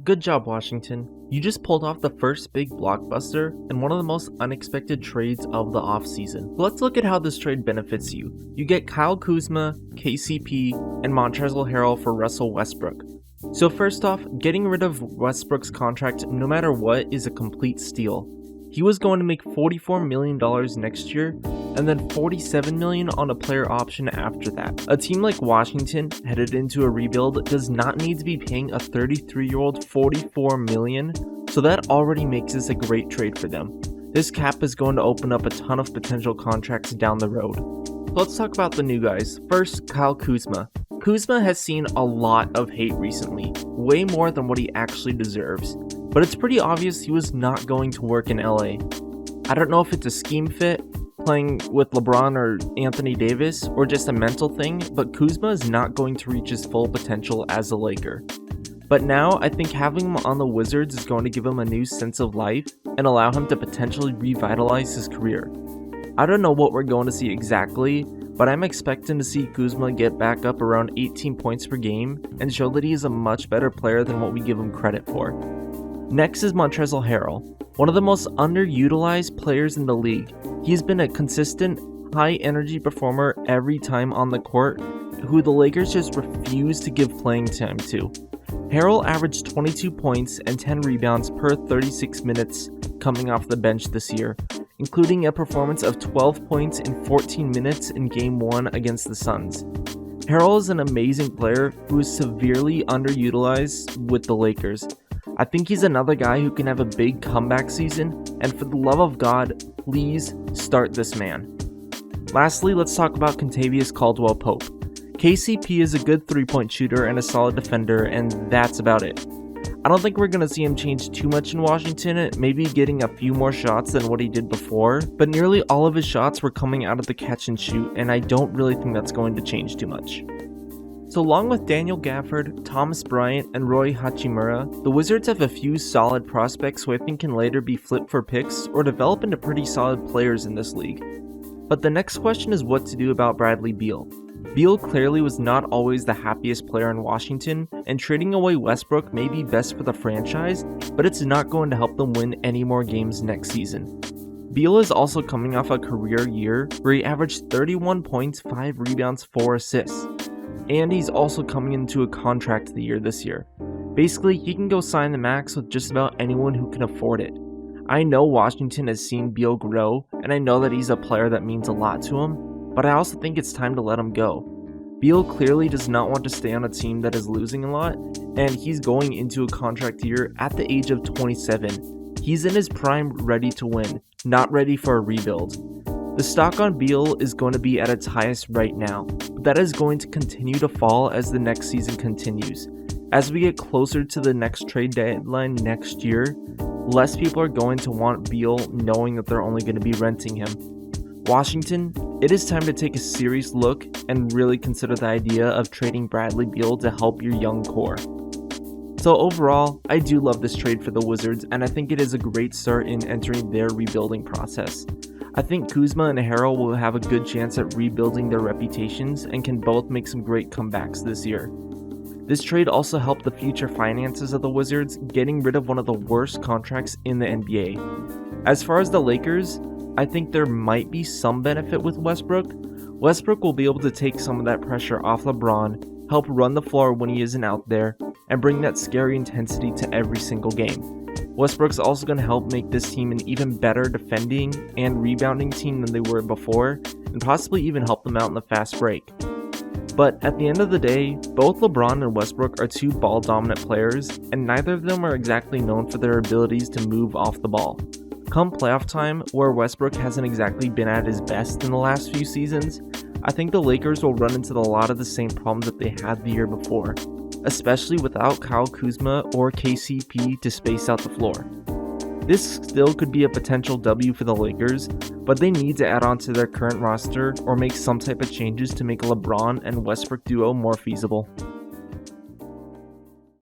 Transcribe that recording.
Good job, Washington. You just pulled off the first big blockbuster and one of the most unexpected trades of the offseason. Let's look at how this trade benefits you. You get Kyle Kuzma, KCP, and Montrezl Harrell for Russell Westbrook. So first off, getting rid of Westbrook's contract no matter what is a complete steal. He was going to make $44 million next year, and then $47 million on a player option after that. A team like Washington, headed into a rebuild, does not need to be paying a 33-year-old $44 million, so that already makes this a great trade for them. This cap is going to open up a ton of potential contracts down the road. Let's talk about the new guys. First, Kyle Kuzma. Kuzma has seen a lot of hate recently, way more than what he actually deserves. But it's pretty obvious he was not going to work in LA. I don't know if it's a scheme fit, playing with LeBron or Anthony Davis, or just a mental thing, but Kuzma is not going to reach his full potential as a Laker. But now, I think having him on the Wizards is going to give him a new sense of life and allow him to potentially revitalize his career. I don't know what we're going to see exactly, but I'm expecting to see Kuzma get back up around 18 points per game and show that he is a much better player than what we give him credit for. Next is Montrezl Harrell, one of the most underutilized players in the league. He's been a consistent, high-energy performer every time on the court, who the Lakers just refuse to give playing time to. Harrell averaged 22 points and 10 rebounds per 36 minutes coming off the bench this year, including a performance of 12 points in 14 minutes in Game 1 against the Suns. Harrell is an amazing player who is severely underutilized with the Lakers. I think he's another guy who can have a big comeback season, and for the love of God, please start this man. Lastly, let's talk about Kentavious Caldwell-Pope. KCP is a good three-point shooter and a solid defender, and that's about it. I don't think we're going to see him change too much in Washington, maybe getting a few more shots than what he did before, but nearly all of his shots were coming out of the catch and shoot, and I don't really think that's going to change too much. So along with Daniel Gafford, Thomas Bryant, and Rui Hachimura, the Wizards have a few solid prospects who I think can later be flipped for picks or develop into pretty solid players in this league. But the next question is what to do about Bradley Beal. Beal clearly was not always the happiest player in Washington, and trading away Westbrook may be best for the franchise, but it's not going to help them win any more games next season. Beal is also coming off a career year where he averaged 31 points, 5 rebounds, 4 assists. And he's also coming into a contract of the year this year. Basically, he can go sign the max with just about anyone who can afford it. I know Washington has seen Beal grow, and I know that he's a player that means a lot to him, but I also think it's time to let him go. Beal clearly does not want to stay on a team that is losing a lot, and he's going into a contract year at the age of 27. He's in his prime, ready to win, not ready for a rebuild. The stock on Beal is going to be at its highest right now, but that is going to continue to fall as the next season continues. As we get closer to the next trade deadline next year, less people are going to want Beal knowing that they're only going to be renting him. Washington, it is time to take a serious look and really consider the idea of trading Bradley Beal to help your young core. So overall, I do love this trade for the Wizards, and I think it is a great start in entering their rebuilding process. I think Kuzma and Harrell will have a good chance at rebuilding their reputations and can both make some great comebacks this year. This trade also helped the future finances of the Wizards, getting rid of one of the worst contracts in the NBA. As far as the Lakers, I think there might be some benefit with Westbrook. Westbrook will be able to take some of that pressure off LeBron, help run the floor when he isn't out there, and bring that scary intensity to every single game. Westbrook's also going to help make this team an even better defending and rebounding team than they were before, and possibly even help them out in the fast break. But at the end of the day, both LeBron and Westbrook are two ball-dominant players, and neither of them are exactly known for their abilities to move off the ball. Come playoff time, where Westbrook hasn't exactly been at his best in the last few seasons, I think the Lakers will run into a lot of the same problems that they had the year before, especially without Kyle Kuzma or KCP to space out the floor. This still could be a potential W for the Lakers, but they need to add on to their current roster or make some type of changes to make a LeBron and Westbrook duo more feasible.